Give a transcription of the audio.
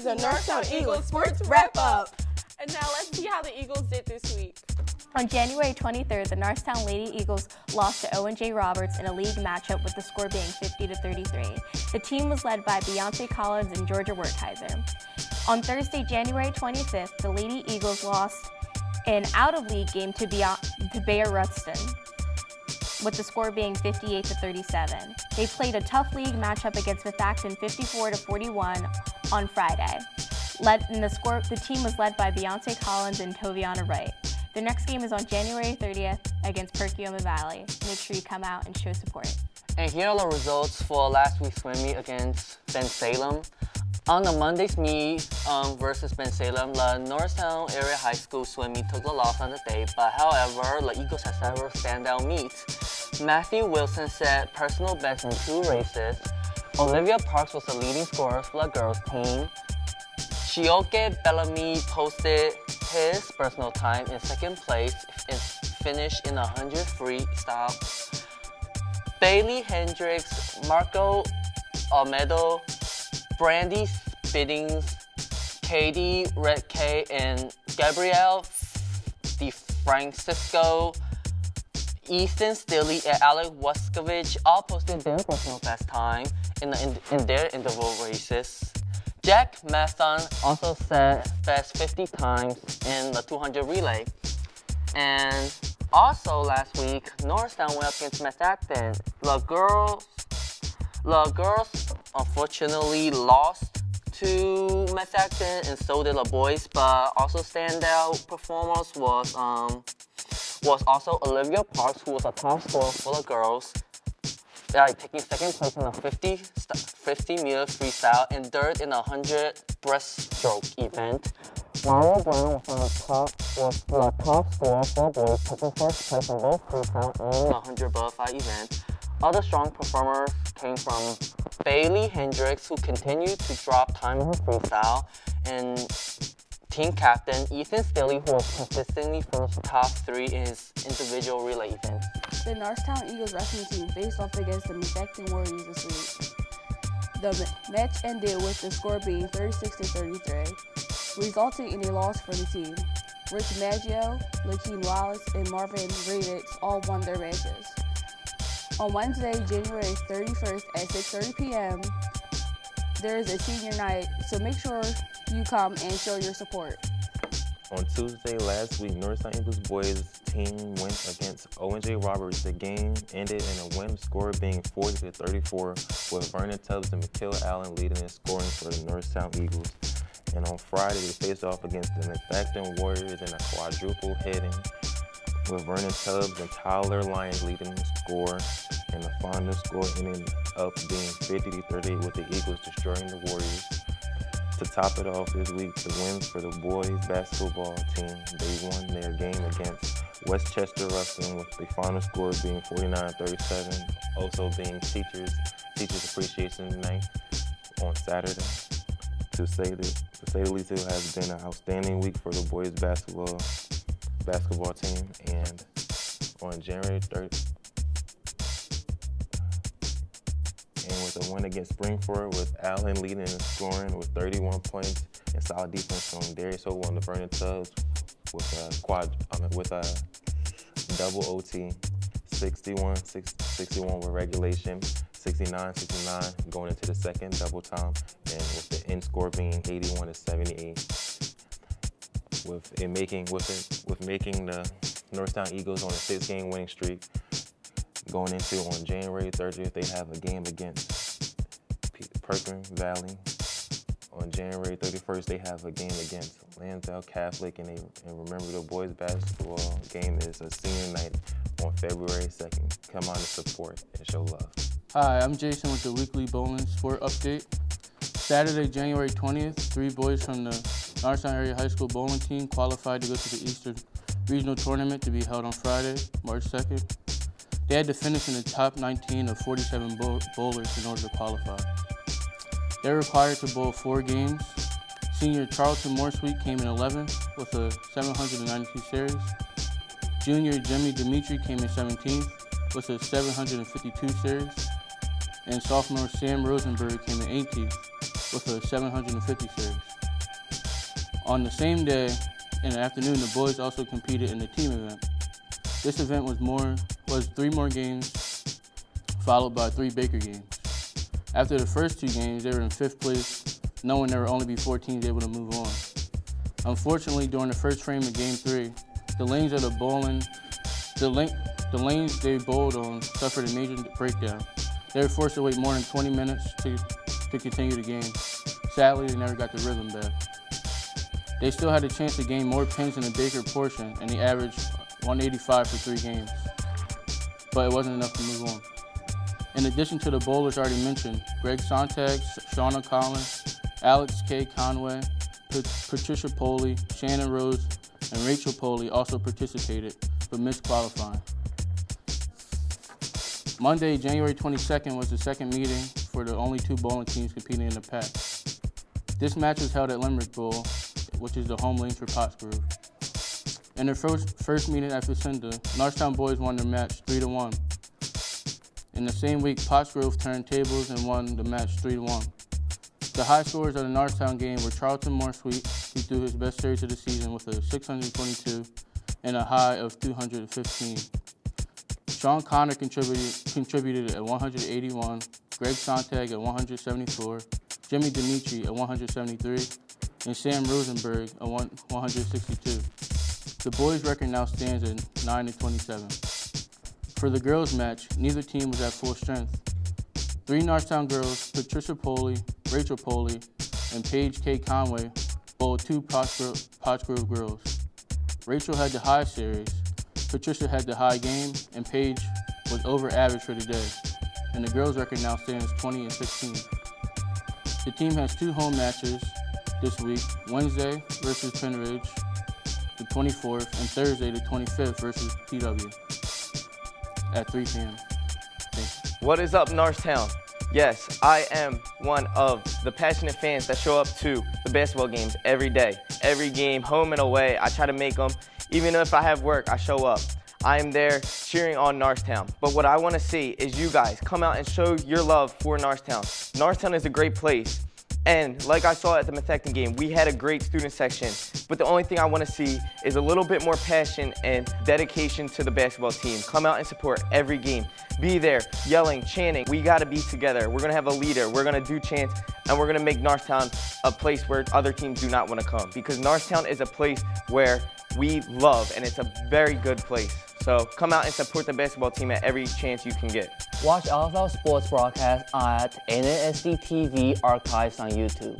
the Norristown Eagles Sports Wrap-Up. And now let's see how the Eagles did this week. On January 23rd, the Norristown Lady Eagles lost to O&J Roberts in a league matchup with the score being 50-33. The team was led by Beyonce Collins and Georgia Wertheiser. On Thursday, January 25th, the Lady Eagles lost an out-of-league game to Bayer Ruston, with the score being 58-37. They played a tough league matchup against Methacton 54-41 on Friday. The team was led by Beyonce Collins and Toviana Wright. The next game is on January 30th against Perkiomen Valley. Make sure you come out and show support. And here are the results for last week's swim meet against Bensalem. On the Monday's meet versus Bensalem, the Norristown Area High School swim meet took the loss on the day, but however, the Eagles had several standout meets. Matthew Wilson set personal best in 2 races. Olivia Parks was the leading scorer for the girls team. Chioke Bellamy posted his personal time in 2nd place and finished in 100 freestyle. Bailey Hendricks, Marco Almedo, Brandy Spittings, Katie Redkay, and Gabrielle DeFrancisco, Ethan Stilley, and Alec Waskovich all posted their personal best time in their interval races. Jack Maston also set best 50 times in the 200 relay. And also last week, Norristown went up against Methacton. The girls unfortunately lost to Methacton, and so did the boys, but also standout performers was also Olivia Parks, who was a top scorer for the girls, taking 2nd place in a 50-meter freestyle and 3rd in a 100 breaststroke event. Mara Brown was the top scorer for boys, taking 1st place in both freestyle and the 100 butterfly event. Other strong performers came from Bailey Hendricks, who continued to drop time in her freestyle, and team captain Ethan Stilley, who was consistently finished top 3 in his individual relay event. The Norristown Eagles wrestling team faced off against the Methacton Warriors this week. The match ended with the score being 36-33, resulting in a loss for the team. Rich Maggio, Lakeen Wallace, and Marvin Radix all won their matches. On Wednesday, January 31st at 6:30 p.m., there is a senior night, so make sure you come and show your support. On Tuesday last week, Norristown Eagles boys team went against O&J Roberts. The game ended in a win, score being 40-34, with Vernon Tubbs and McKill Allen leading in scoring for the Norristown Eagles. And on Friday, they faced off against the Methacton Warriors in a quadruple hitting, with Vernon Tubbs and Tyler Lyons leading the score, and the final score ended up being 50-38, with the Eagles destroying the Warriors. To top it off this week, the wins for the boys basketball team. They won their game against Westchester Ruston, with the final score being 49-37, also being Teachers Appreciation Night on Saturday. To say the least, it has been an outstanding week for the boys basketball team. And on January 3rd, and with a win against Springford, with Allen leading in scoring with 31 points and solid defense from Darius Hope on the Vernon Tubbs with a double OT, 61 with regulation, 69-69 going into the second double time, and with the end score being 81-78. With making the Norristown Eagles on a 6-game winning streak. Going into on January 30th, they have a game against Perkiomen Valley. On January 31st, they have a game against Lansdale Catholic, and remember, the boys basketball game is a senior night on February 2nd. Come on to support and show love. Hi, I'm Jason with the weekly bowling sport update. Saturday, January 20th, 3 boys from the Norristown Area High School bowling team qualified to go to the Eastern Regional Tournament to be held on Friday, March 2nd. They had to finish in the top 19 of 47 bowlers in order to qualify. They're required to bowl 4 games. Senior Charlton Morsweet came in 11th with a 792 series. Junior Jimmy Dimitri came in 17th with a 752 series. And sophomore Sam Rosenberg came in 18th with a 750 series. On the same day, in the afternoon, the boys also competed in the team event. This event was 3 more games, followed by 3 Baker games. After the first 2 games, they were in 5th place, knowing there would only be 4 teams able to move on. Unfortunately, during the first frame of Game 3, the lanes of the lanes they bowled on suffered a major breakdown. They were forced to wait more than 20 minutes to continue the game. Sadly, they never got the rhythm back. They still had a chance to gain more pins in the Baker portion, and they averaged 185 for 3 games. But it wasn't enough to move on. In addition to the bowlers already mentioned, Greg Sontag, Shauna Collins, Alex K. Conway, Patricia Poley, Shannon Rose, and Rachel Poley also participated, but missed qualifying. Monday, January 22nd was the second meeting for the only 2 bowling teams competing in the pack. This match was held at Limerick Bowl, which is the home lane for Pottsgrove. In their first meeting at Vicinda, Norristown boys won their match 3-1. In the same week, Pottsgrove turned tables and won the match 3-1. The high scores of the Norristown game were Charlton Moorsweet, who threw his best series of the season with a 622 and a high of 215. Sean Connor contributed at 181, Greg Sontag at 174, Jimmy Dimitri at 173, and Sam Rosenberg at 162. The boys' record now stands at 9-27. For the girls' match, neither team was at full strength. 3 Norristown girls, Patricia Poley, Rachel Poley, and Paige K. Conway, bowled 2 Pottsgrove girls. Rachel had the high series, Patricia had the high game, and Paige was over average for the day. And the girls' record now stands 20-16. The team has 2 home matches this week, Wednesday versus Penridge, the 24th, and Thursday, the 25th versus PW at 3 p.m. What is up, Norristown? Yes, I am one of the passionate fans that show up to the basketball games every day. Every game, home and away, I try to make them. Even if I have work, I show up. I am there cheering on Norristown. But what I want to see is you guys come out and show your love for Norristown. Norristown is a great place. And like I saw at the Methacton game, we had a great student section. But the only thing I want to see is a little bit more passion and dedication to the basketball team. Come out and support every game. Be there, yelling, chanting. We got to be together. We're going to have a leader. We're going to do chants. And we're going to make Norristown a place where other teams do not want to come. Because Norristown is a place where we love, and it's a very good place. So come out and support the basketball team at every chance you can get. Watch all of our sports broadcasts at NASD TV archives on YouTube.